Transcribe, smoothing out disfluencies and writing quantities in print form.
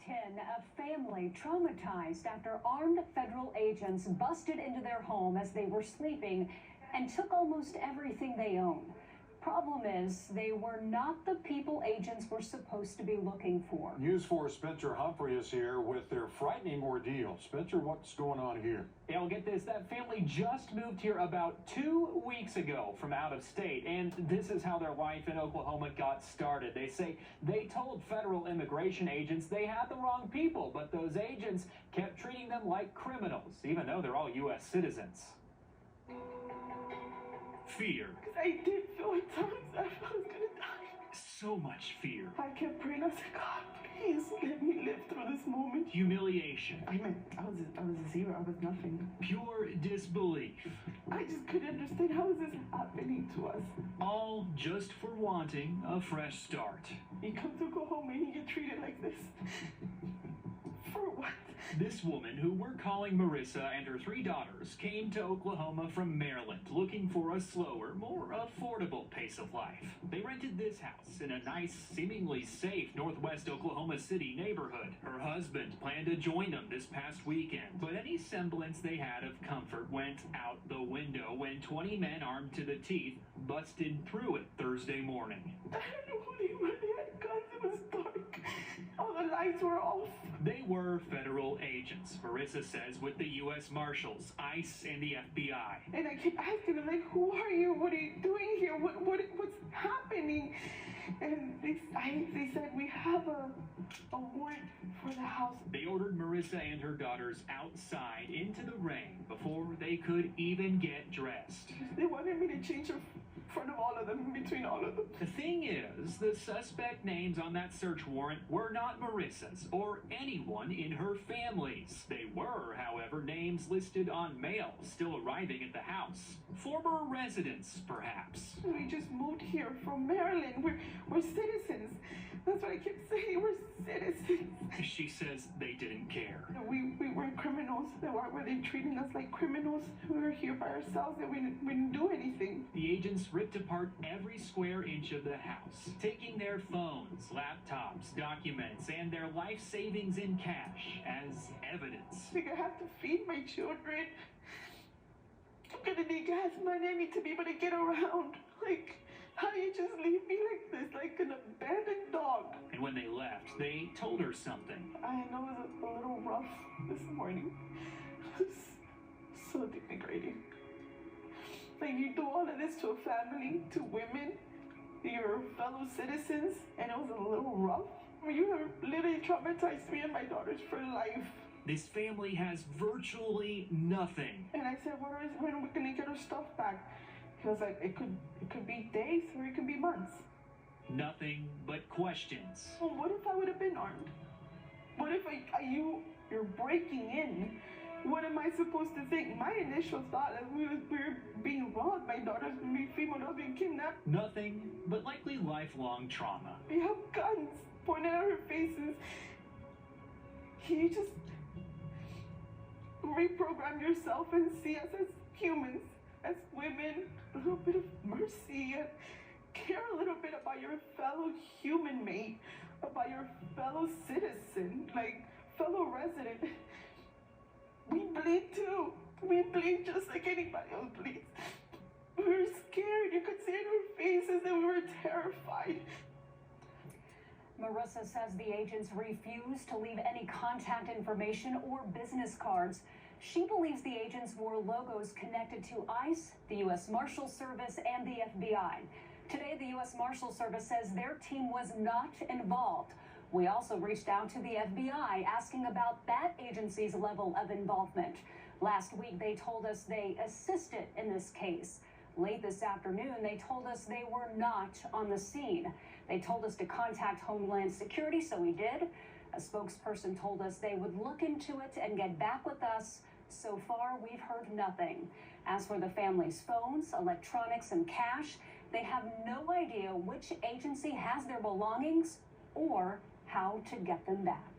10, a family traumatized after armed federal agents busted into their home as they were sleeping and took almost everything they own. Problem is, they were not the people agents were supposed to be looking for. News 4's Spencer Humphrey is here with their frightening ordeal. Spencer, what's going on here? Yeah, well, get this. That family just moved here about 2 weeks ago from out of state, and this is how their life in Oklahoma got started. They say they told federal immigration agents they had the wrong people, but those agents kept treating them like criminals, even though they're all U.S. citizens. Fear. I did feel at times I was gonna die. So much fear. I kept praying. I said, God, please let me live through this moment. Humiliation. I was a zero. I was nothing. Pure disbelief. I just couldn't understand how is this happening to us. All just for wanting a fresh start. You come to Oklahoma and you get treated like this. For what? This woman, who we're calling Marissa, and her 3 daughters came to Oklahoma from Maryland looking for a slower, more affordable pace of life. They rented this house in a nice, seemingly safe northwest Oklahoma City neighborhood. Her husband planned to join them this past weekend, but any semblance they had of comfort went out the window when 20 men armed to the teeth busted through it Thursday morning. I don't know who they were. They had guns. It was dark. All the lights were off. They were federal agents, Marissa says, with the U.S. Marshals, ICE, and the FBI. And I kept asking them, like, who are you? What are you doing here? What's happening? And they said, we have a warrant for the house. They ordered Marissa and her daughters outside into the rain before they could even get dressed. They wanted me to change in front of all of them, between all of them. The thing is, the suspect names on that search warrant were not Marissa's or anyone in her family's. They were, however, names listed on mail still arriving at the house. Former residents, perhaps. We just moved here from Maryland. We're citizens. That's what I kept saying. We're citizens. She says they didn't care. We weren't criminals. Were they treating us like criminals? We were here by ourselves and we didn't do anything. The agents ripped apart every square inch of the house, taking their phones, laptops, documents, and their life savings in cash as evidence. I think I have to feed my children. I'm gonna need gas money. I need to be able to get around. Like, how do you just leave me like this, like an abandoned dog? And when they left, they told her something. I know it was a little rough this morning. It was so denigrating. Like, you do all of this to a family, to women, your fellow citizens, and it was a little rough. You have literally traumatized me and my daughters for life. This family has virtually nothing. And I said, when are we gonna get our stuff back? He was like, it could be days or it could be months. Nothing but questions. Well, what if I would have been armed? What if you're breaking in? What am I supposed to think? My initial thought is we were being robbed. My daughter's being female, being kidnapped. Nothing but likely lifelong trauma. We have guns pointed at our faces. Can you just reprogram yourself and see us as humans, as women, a little bit of mercy, and care a little bit about your fellow human mate, about your fellow citizen, like fellow resident. We bleed too. We bleed just like anybody else bleeds. We were scared. You could see in our faces that we were terrified. Marissa says the agents refused to leave any contact information or business cards. She believes the agents wore logos connected to ICE, the U.S. Marshals Service, and the FBI. Today, the U.S. Marshals Service says their team was not involved. We also reached out to the FBI asking about that agency's level of involvement. Last week, they told us they assisted in this case. Late this afternoon, they told us they were not on the scene. They told us to contact Homeland Security, so we did. A spokesperson told us they would look into it and get back with us. So far, we've heard nothing. As for the family's phones, electronics, and cash, they have no idea which agency has their belongings or how to get them back.